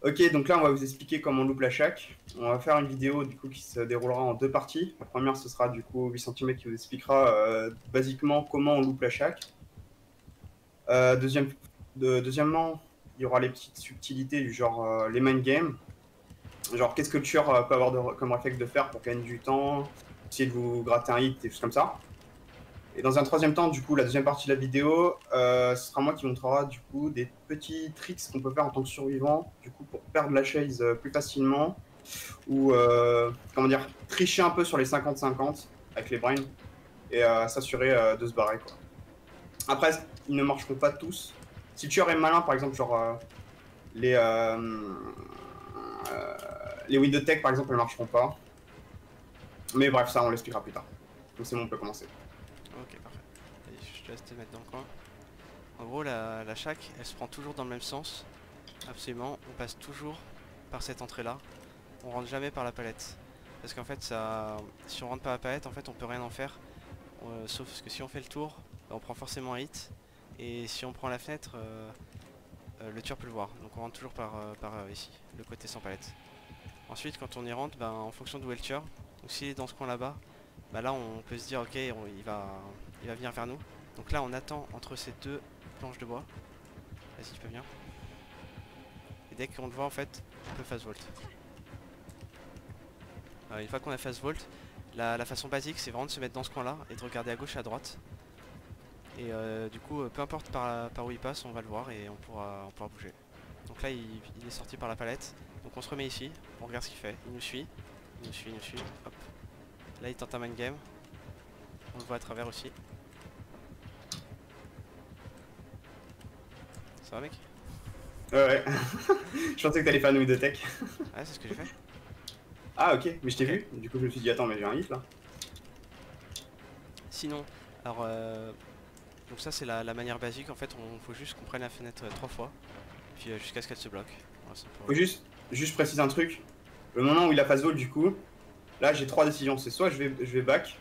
Ok, donc là on va vous expliquer comment on loupe la shack. On va faire une vidéo du coup qui se déroulera en deux parties. La première ce sera du coup 8 cm qui vous expliquera basiquement comment on loupe la shack. Deuxièmement, il y aura les petites subtilités du genre les mind games. Genre qu'est-ce que le tueur peut avoir comme réflexe de faire pour gagner du temps, essayer de vous gratter un hit, des choses comme ça. Et dans un troisième temps, du coup, la deuxième partie de la vidéo, ce sera moi qui montrera du coup des petits tricks qu'on peut faire en tant que survivant, du coup, pour perdre la chaise plus facilement, ou comment dire, tricher un peu sur les 50-50 avec les brains et s'assurer de se barrer quoi. Après, ils ne marcheront pas tous. Si le tueur est malin, par exemple, genre les euh, les window tech par exemple, elles ne marcheront pas. Mais bref, ça on l'expliquera plus tard. Donc c'est bon, on peut commencer. Ok, parfait. Allez, je te laisse te mettre dans le coin. En gros, la shack, elle se prend toujours dans le même sens. Absolument, on passe toujours par cette entrée-là. On rentre jamais par la palette. Parce qu'en fait, ça, si on rentre par la palette, en fait, on peut rien en faire. Sauf que si on fait le tour, on prend forcément un hit. Et si on prend la fenêtre, le tueur peut le voir. Donc on rentre toujours par ici, le côté sans palette. Ensuite, quand on y rentre, ben, en fonction d'où est le tueur, donc s'il est dans ce coin là-bas, bah là on peut se dire ok, il va venir vers nous. Donc là on attend entre ces deux planches de bois. Vas-y, tu peux venir. Et dès qu'on le voit en fait, on peut fast volt. Une fois qu'on a fast volt, la façon basique c'est vraiment de se mettre dans ce coin là et de regarder à gauche et à droite. Et du coup, peu importe par où il passe, on va le voir et on pourra bouger. Donc là il est sorti par la palette. Donc on se remet ici, on regarde ce qu'il fait. Il nous suit, il nous suit, il nous suit. Hop. Là il tente un mind game. On le voit à travers aussi. Ça va mec? Ouais. Je pensais que t'allais faire une de tech. Ouais, c'est ce que j'ai fait. Ah ok, mais je t'ai Ok. vu. Du coup je me suis dit attends mais j'ai un hit là. Sinon, alors donc ça c'est la manière basique. En fait, on faut juste qu'on prenne la fenêtre 3 fois, puis jusqu'à ce qu'elle se bloque. Voilà, Faut juste préciser un truc. Le moment où il a phase wall du coup, là j'ai trois décisions. C'est soit je vais back,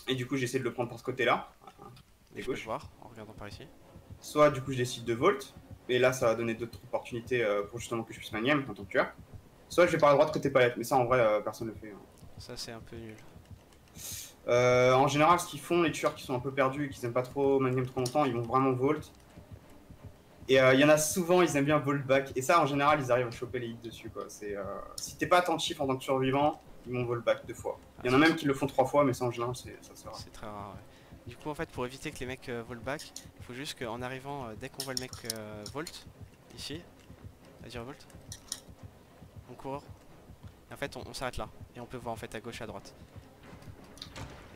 et du coup j'essaie de le prendre par ce côté là, Et côté je peux le gauche. voir en regardant par ici. Soit du coup je décide de volt, et là ça va donner d'autres opportunités pour justement que je puisse manier en tant que tueur. Soit je vais par la droite côté palette, mais ça en vrai personne ne le fait. Hein. Ça c'est un peu nul. En général, ce qu'ils font, les tueurs qui sont un peu perdus et qui n'aiment pas trop manier trop longtemps, ils vont vraiment volt. Et il y en a souvent, ils aiment bien volt back. Et ça, en général, ils arrivent à choper les hits dessus. Quoi. Si t'es pas attentif en tant que survivant, ils vont volt back 2 fois. Ah, Il y en a même qui le font 3 fois, mais ça, en général, ça sert. c'est très rare. Ouais. Du coup, en fait, pour éviter que les mecs vol back, il faut juste qu'en arrivant, dès qu'on voit le mec volt, ici, vas-y revolt, on court. Et en fait, on s'arrête là. Et on peut voir en fait à gauche et à droite.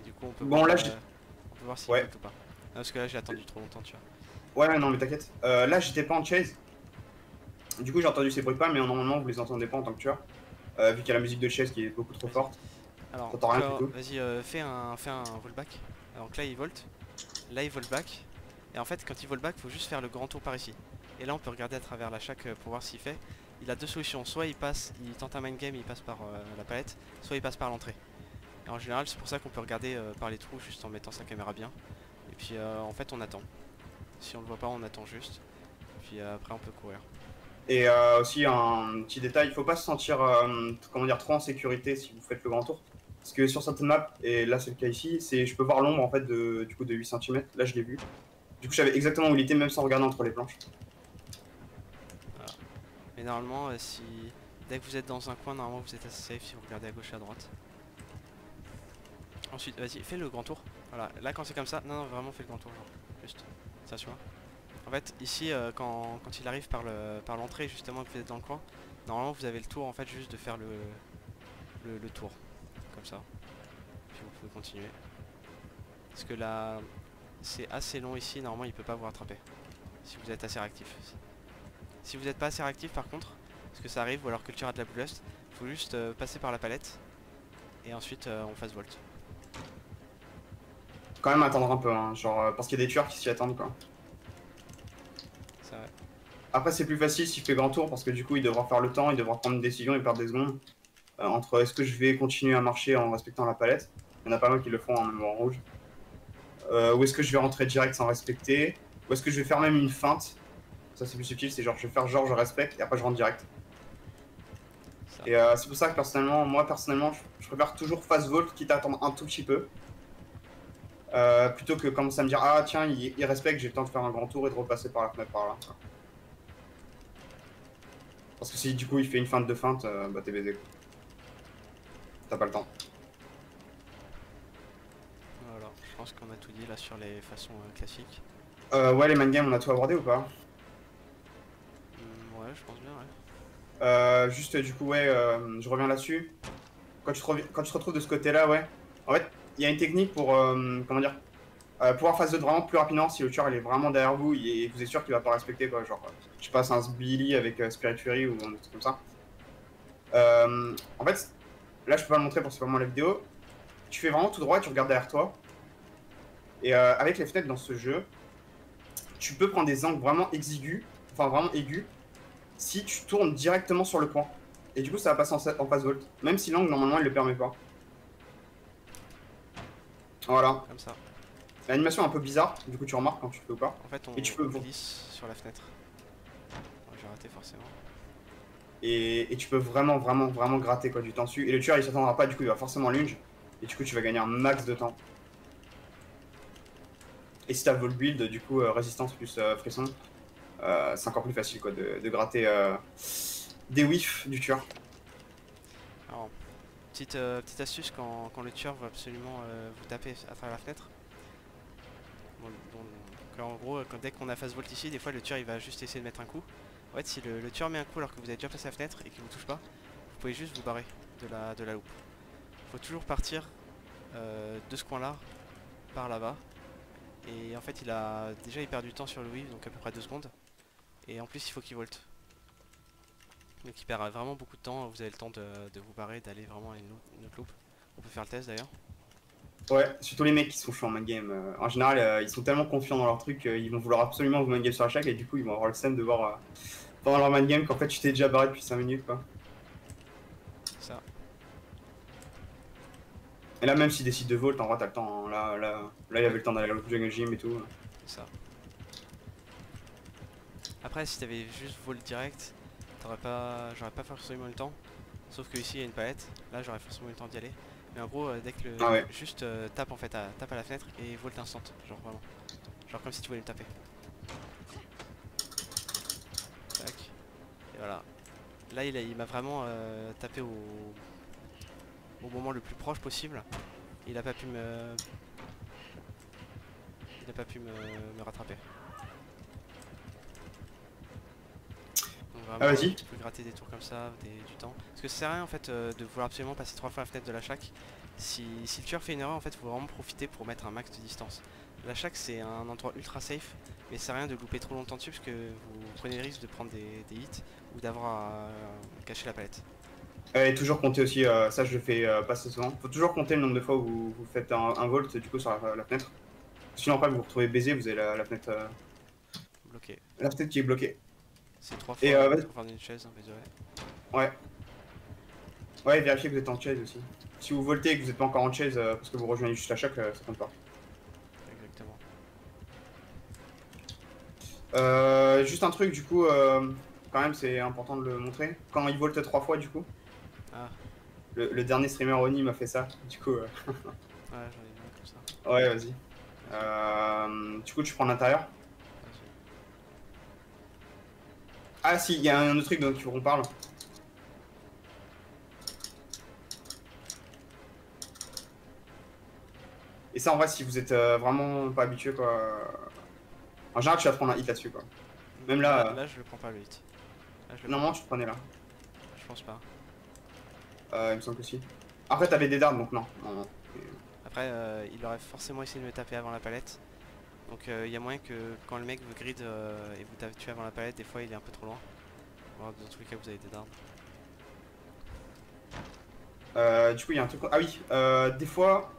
Et du coup, Bon, là, on peut voir s'il ouais. volt ou pas. Non, parce que là, j'ai attendu trop longtemps, tu vois. Ouais, non, mais t'inquiète. Là, j'étais pas en chase. Du coup, j'ai entendu ces bruits pas, mais normalement, vous les entendez pas en tant que tueur. Vu qu'il y a la musique de chase qui est beaucoup trop forte. Alors, T'entends rien du tout. vas-y, fais un volt back. Donc là, il volt. Là, il volt back. Et en fait, quand il volt back, il faut juste faire le grand tour par ici. Et là, on peut regarder à travers la shack pour voir s'il fait. Il a deux solutions. Soit il passe, il tente un mind game, il passe par la palette. Soit il passe par l'entrée. Et en général, c'est pour ça qu'on peut regarder par les trous juste en mettant sa caméra bien. Et puis, en fait, on attend. Si on le voit pas, on attend juste. Puis après, on peut courir. Et aussi, un petit détail, il faut pas se sentir comment dire, trop en sécurité si vous faites le grand tour. Parce que sur certaines maps, et là c'est le cas ici, je peux voir l'ombre en fait du coup de 8 cm. Là je l'ai vu. Du coup, je savais exactement où il était, même sans regarder entre les planches. Voilà. Mais normalement, si dès que vous êtes dans un coin, normalement vous êtes assez safe si vous regardez à gauche et à droite. Ensuite, vas-y, fais le grand tour. Voilà, là quand c'est comme ça, non, vraiment fais le grand tour, genre, juste, ça tu vois. En fait, ici, quand il arrive par l'entrée, justement, que vous êtes dans le coin, normalement vous avez le tour, en fait, juste de faire le tour, comme ça. Puis vous pouvez continuer. Parce que là, c'est assez long ici, normalement il peut pas vous rattraper. Si vous êtes assez réactif. Si vous n'êtes pas assez réactif par contre, parce que ça arrive, ou alors que le tir a de la blast, il faut juste passer par la palette, et ensuite on fast volt. Quand même attendre un peu, hein, genre, parce qu'il y a des tueurs qui s'y attendent quoi. Ça, ouais. Après, c'est plus facile si je fais grand tour parce que du coup, il devra faire le temps, il devra prendre une décision et perdre des secondes. Entre est-ce que je vais continuer à marcher en respectant la palette, il y en a pas mal qui le font en rouge. Ou est-ce que je vais rentrer direct sans respecter, ou est-ce que je vais faire même une feinte Ça c'est plus subtil, c'est genre je vais faire genre je respecte et après je rentre direct. Ça. Et c'est pour ça que personnellement, je préfère toujours fast vault quitte à attendre un tout petit peu. Plutôt que commencer à me dire ah tiens il respecte, j'ai le temps de faire un grand tour et de repasser par la fenêtre par là. Parce que si du coup il fait une feinte de feinte, bah t'es baisé. T'as pas le temps. Voilà, je pense qu'on a tout dit là sur les façons classiques. Ouais les mind games on a tout abordé ou pas? Ouais, je pense bien, ouais. Juste du coup ouais, je reviens là-dessus. Quand quand tu te retrouves de ce côté-là, ouais. En fait, il y a une technique pour comment dire pouvoir phase 2 vraiment plus rapidement si le tueur il est vraiment derrière vous et vous êtes sûr qu'il va pas respecter quoi. Genre, je passe un Billy avec Spirit Fury ou un truc comme ça. En fait, là je peux pas le montrer pour c'est pas moi la vidéo. Tu fais vraiment tout droit et tu regardes derrière toi. Et avec les fenêtres dans ce jeu, tu peux prendre des angles vraiment exigus, enfin vraiment aigus, si tu tournes directement sur le coin. Et du coup, ça va passer en phase volt, même si l'angle normalement il le permet pas. Voilà. Comme ça. L'animation est un peu bizarre, du coup tu remarques quand tu le fais ou pas. En fait, Et tu peux on glisse sur la fenêtre. Ouais, j'ai raté forcément. et tu peux vraiment gratter quoi du temps dessus. Et le tueur il s'attendra pas, du coup il va forcément lunge. Et du coup tu vas gagner un max de temps. Et si t'as Volt Build, du coup résistance plus frisson, c'est encore plus facile quoi de gratter des whiffs du tueur. Alors, petite astuce quand le tueur veut absolument vous taper à travers la fenêtre. En gros, dès qu'on a phase volt ici, des fois le tueur il va juste essayer de mettre un coup. En fait, si le tueur met un coup alors que vous avez déjà passé la fenêtre et qu'il vous touche pas, vous pouvez juste vous barrer de la loupe. Faut toujours partir de ce coin là par là-bas. Et en fait, il perd du temps sur le whiff, donc à peu près 2 secondes. Et en plus, il faut qu'il volte. Donc il perd vraiment beaucoup de temps, vous avez le temps de vous barrer, d'aller vraiment à une autre loupe. On peut faire le test d'ailleurs. Ouais, surtout les mecs qui sont chauds en game. En général, ils sont tellement confiants dans leur truc, ils vont vouloir absolument vous game sur la chaque et du coup ils vont avoir le seum de voir pendant leur game qu'en fait tu t'es déjà barré depuis 5 minutes quoi. Ça. Et là même s'ils décident de volt, en vrai t'as le temps. Hein. Là il avait le temps d'aller au jungle gym et tout. C'est ça. Après, si t'avais juste vol direct, j'aurais pas forcément eu le temps. Sauf que ici il y a une palette, là j'aurais forcément eu le temps d'y aller. Mais en gros, dès que Ah ouais. juste tape en fait, tape à la fenêtre et volte instant, genre vraiment. Genre comme si tu voulais me taper. Tac. Et voilà. Là il m'a vraiment tapé au moment le plus proche possible. Il a pas pu me. Il a pas pu me rattraper. Donc vraiment, Ah vas-y. tu peux gratter des tours comme ça, du temps. Parce que ça sert à rien en fait de vouloir absolument passer 3 fois la fenêtre de la shack. Si le tueur fait une erreur, en fait, il faut vraiment profiter pour mettre un max de distance. La shack c'est un endroit ultra safe, mais ça sert à rien de louper trop longtemps dessus parce que vous prenez le risque de prendre des hits ou d'avoir à cacher la palette. Et toujours compter aussi, ça je le fais pas assez souvent. Faut toujours compter le nombre de fois où vous faites un volt du coup sur la fenêtre. Sinon après vous vous retrouvez baisé, vous avez la fenêtre. Bloqué. La fenêtre qui est bloquée. C'est 3 Et fois pour faire une chaise, hein, désolé. ouais. Ouais, vérifiez que vous êtes en chase aussi. Si vous voltez et que vous n'êtes pas encore en chase parce que vous rejoignez juste la chaque, ça compte pas. Exactement. Juste un truc du coup, quand même c'est important de le montrer. Quand il volte 3 fois du coup, Ah, le dernier streamer Oni m'a fait ça, du coup. ouais, j'en ai vu un comme ça. Ouais, vas-y. Du coup, tu prends l'intérieur. Vas-y. Ah si, il y a un autre truc dont on parle. Et ça, en vrai, si vous êtes vraiment pas habitué, quoi. En général, tu vas te prendre un hit là-dessus, quoi. Même là. Là, je le prends pas le hit. Normalement, tu te prenais là. Je pense pas. Il me semble que si. Après, t'avais des dards, donc non. Non. Après, il aurait forcément essayé de me taper avant la palette. Donc il y a moyen que quand le mec vous grid et vous tuez avant la palette, des fois il est un peu trop loin. Alors, dans tous les cas, vous avez des dards. Du coup, il y a un truc. Ah oui, des fois.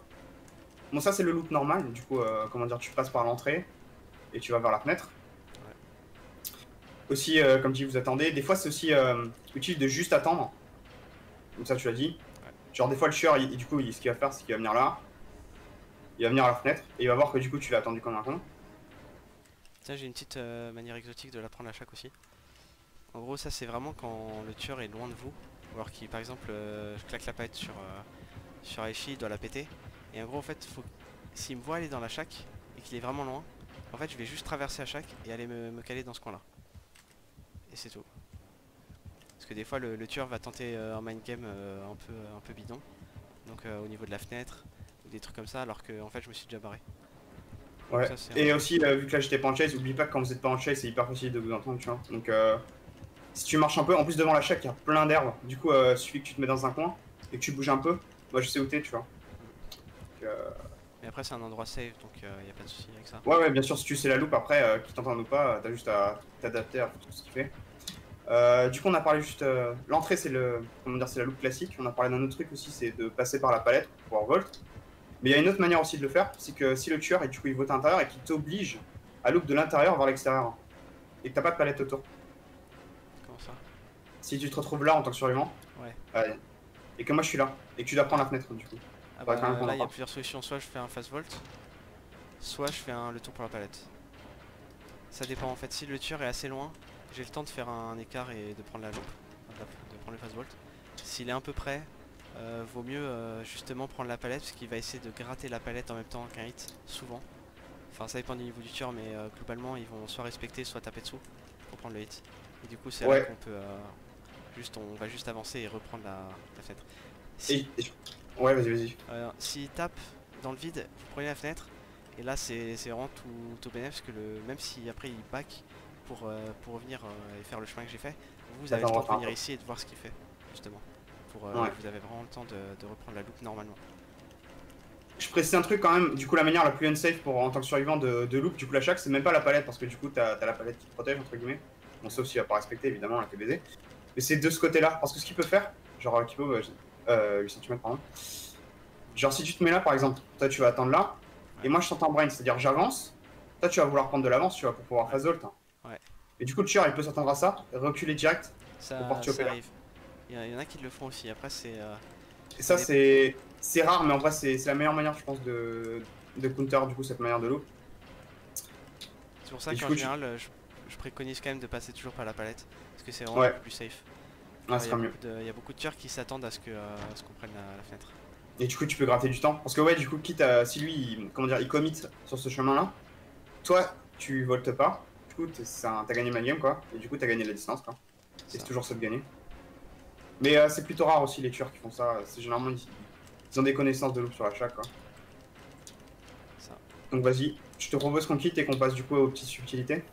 Bon, ça, c'est le loop normal. Du coup, comment dire, tu passes par l'entrée et tu vas vers la fenêtre. Ouais. Aussi, comme dit, vous attendez. Des fois, c'est aussi utile de juste attendre. Comme ça, tu l'as dit. Ouais. Genre, des fois, le tueur, du coup, ce qu'il va faire, c'est qu'il va venir là. Il va venir à la fenêtre et il va voir que du coup, tu l'as attendu comme un con. Tiens, j'ai une petite manière exotique de la prendre à chaque aussi. En gros, ça c'est vraiment quand le tueur est loin de vous. Ou alors qu'il, par exemple, je claque la palette sur Aishi, il doit la péter. Et en gros, en fait, s'il me voit aller dans la shack et qu'il est vraiment loin, en fait, je vais juste traverser la shack et aller me caler dans ce coin-là. Et c'est tout. Parce que des fois, le tueur va tenter un mind game un peu bidon. Donc au niveau de la fenêtre, ou des trucs comme ça, alors que en fait, je me suis déjà barré. Ouais. Ça, Et aussi, vu que là j'étais pas en chase, oublie pas que quand vous êtes pas en chase, c'est hyper facile de vous entendre, tu vois. Donc si tu marches un peu, en plus devant la shack, il y a plein d'herbes. Du coup, il suffit que tu te mets dans un coin et que tu bouges un peu. Moi, je sais où t'es, tu vois. Donc, Mais après, c'est un endroit safe, donc il n'y a pas de souci avec ça. ouais, ouais, bien sûr, si tu sais la loupe après, qu'il t'entende ou pas, t'as juste à t'adapter à tout ce qu'il fait. Du coup, on a parlé juste. L'entrée, c'est comment dire, c'est la loupe classique. On a parlé d'un autre truc aussi, c'est de passer par la palette pour pouvoir volt. Mais il y a une autre manière aussi de le faire, c'est que si le tueur, et du coup, il vote à l'intérieur et qu'il t'oblige à loupe de l'intérieur vers l'extérieur, et que t'as pas de palette autour. Comment ça? Si tu te retrouves là en tant que survivant, Ouais. et que moi je suis là, et que tu dois prendre la fenêtre, du coup. Ah Faudrait quand même bah qu'on là, en il y a parle. plusieurs solutions. Soit je fais un fast volt, soit je fais le tour pour la palette. Ça dépend en fait. Si le tueur est assez loin, j'ai le temps de faire un écart et de prendre la loupe, de prendre le fast volt. S'il est un peu près, vaut mieux justement prendre la palette parce qu'il va essayer de gratter la palette en même temps qu'un hit, souvent. Enfin, ça dépend du niveau du tueur, mais globalement, ils vont soit respecter, soit taper dessous pour prendre le hit. Et du coup, c'est là Ouais. qu'on peut on va juste avancer et reprendre la fenêtre. Ouais, vas-y, vas-y. S'il tape dans le vide, vous prenez la fenêtre. Et là, c'est vraiment tout bénéf parce que même si après il back pour revenir et faire le chemin que j'ai fait, vous avez le temps de venir ici et de voir ce qu'il fait, justement. Vous avez vraiment le temps de reprendre la loupe normalement. Je précise un truc quand même, du coup la manière la plus unsafe en tant que survivant de loop, du coup la shack, c'est même pas la palette parce que du coup t'as la palette qui te protège entre guillemets. Bon, sauf s'il va pas respecter évidemment la TBZ. Mais c'est de ce côté-là, parce que ce qu'il peut faire, genre Kipo, 8 cm pardon. Genre si tu te mets là par exemple, toi tu vas attendre là, et moi je t'entends brain, c'est-à-dire j'avance, toi tu vas vouloir prendre de l'avance, tu vois, pour pouvoir phase ult. Ouais. Et du coup le tueur il peut s'attendre à ça, reculer direct pour pouvoir Ça choper là. arrive. Il y en a qui le font aussi, après c'est... Et ça c'est rare, mais en vrai c'est la meilleure manière je pense de counter du coup cette manière de loop. C'est pour ça qu'en général je préconise quand même de passer toujours par la palette, parce que c'est vraiment ouais. plus safe. Ah, il y a beaucoup de tueurs qui s'attendent à ce qu'on prenne la fenêtre. Et du coup tu peux gratter du temps, parce que ouais du coup quitte à, si lui il commit sur ce chemin là, toi tu voltes pas, du coup t'as gagné ma game quoi, et du coup t'as gagné la distance quoi. C'est toujours ça de gagner. Mais c'est plutôt rare aussi les tueurs qui font ça, c'est généralement ils ont des connaissances de loop sur la chaque quoi. Ça. Donc vas-y, je te propose qu'on quitte et qu'on passe du coup aux petites subtilités.